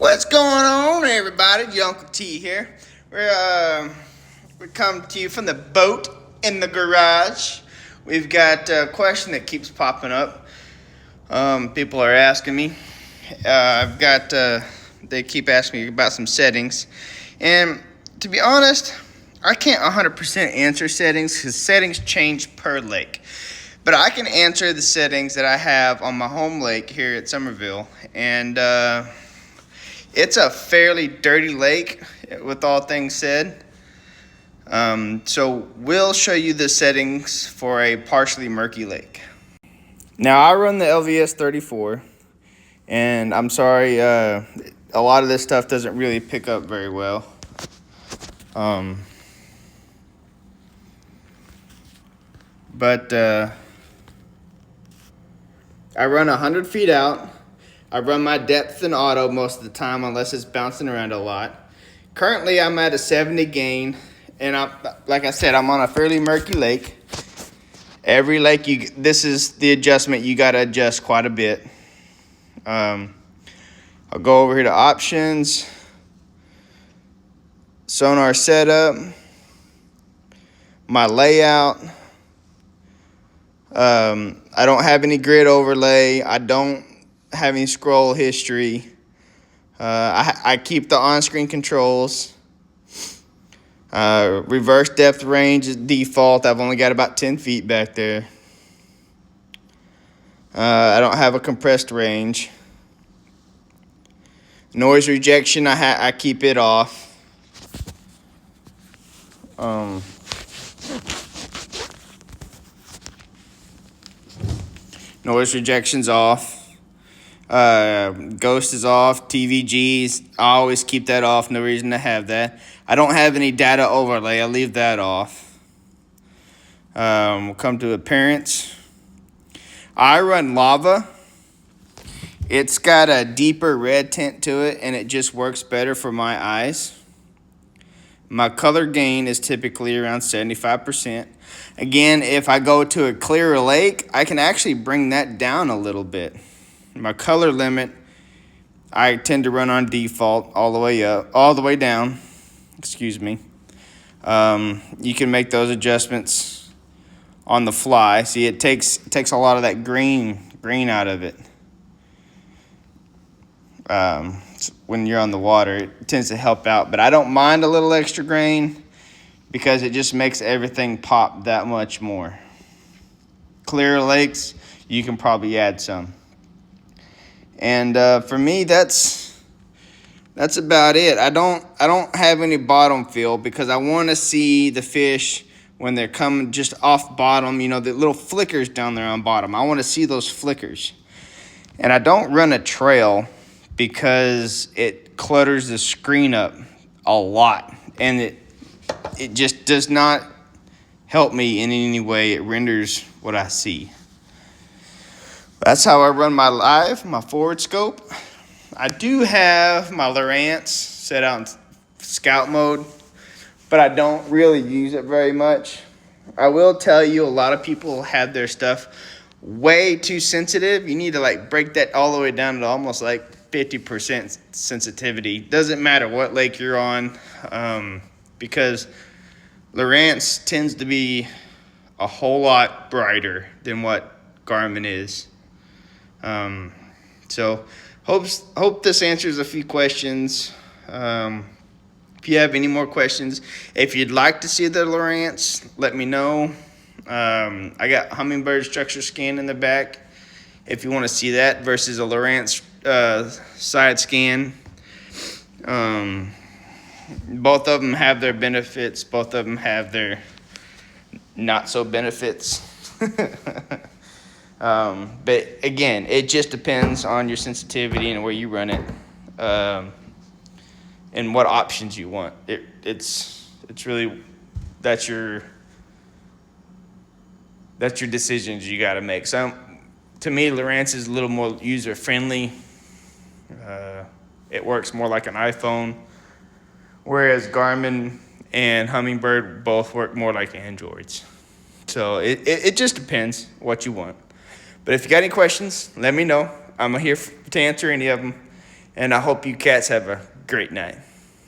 What's going on, everybody? Your Uncle T here. We're coming to you from the boat in the garage. We've got a question that keeps popping up. People are asking me. They keep asking me about some settings. And to be honest, I can't 100% answer settings because settings change per lake. But I can answer the settings that I have on my home lake here at Somerville. And it's a fairly dirty lake, with all things said. So we'll show you the settings for a partially murky lake. Now I run the LVS 34, and I'm sorry, a lot of this stuff doesn't really pick up very well. But I run 100 feet out. I run my depth in auto most of the time unless it's bouncing around a lot. Currently, I'm at a 70 gain, and like I said, I'm on a fairly murky lake. Every lake, this is the adjustment. You got to adjust quite a bit. I'll go over here to options, sonar setup, my layout. I don't have any grid overlay. I don't have any scroll history. I keep the on-screen controls. Reverse depth range is default. I've only got about 10 feet back there. I don't have a compressed range. Noise rejection, I keep it off. Noise rejection's off. Ghost is off. TVGs, I always keep that off. No reason to have that. I don't have any data overlay. I leave that off. We'll come to appearance. I run lava. It's got a deeper red tint to it, and it just works better for my eyes. My color gain is typically around 75%. Again, if I go to a clearer lake, I can actually bring that down a little bit. My color limit, I tend to run on default all the way up, all the way down. Excuse me. You can make those adjustments on the fly. See, it takes a lot of that green out of it. When you're on the water, it tends to help out. But I don't mind a little extra grain because it just makes everything pop that much more. Clear lakes, you can probably add some. And for me, that's about it. I don't have any bottom feel because I want to see the fish when they're coming just off bottom. You know, the little flickers down there on bottom. I want to see those flickers. And I don't run a trail because it clutters the screen up a lot, and it just does not help me in any way. It renders what I see. That's how I run my live, my forward scope. I do have my Lowrance set out in scout mode, but I don't really use it very much. I will tell you, a lot of people have their stuff way too sensitive. You need to like break that all the way down to almost like 50% sensitivity. Doesn't matter what lake you're on, because Lowrance tends to be a whole lot brighter than what Garmin is. So hope this answers a few questions. If you have any more questions, if you'd like to see the Lowrance, let me know. I got Humminbird structure scan in the back if you want to see that versus a Lowrance side scan. Both of them have their benefits. Both of them have their not so benefits. But again, it just depends on your sensitivity and where you run it, and what options you want. It's really that's your decisions you got to make. So to me, Lowrance is a little more user friendly. It works more like an iPhone, whereas Garmin and Humminbird both work more like Androids. So it just depends what you want. But if you got any questions, let me know. I'm here to answer any of them. And I hope you cats have a great night.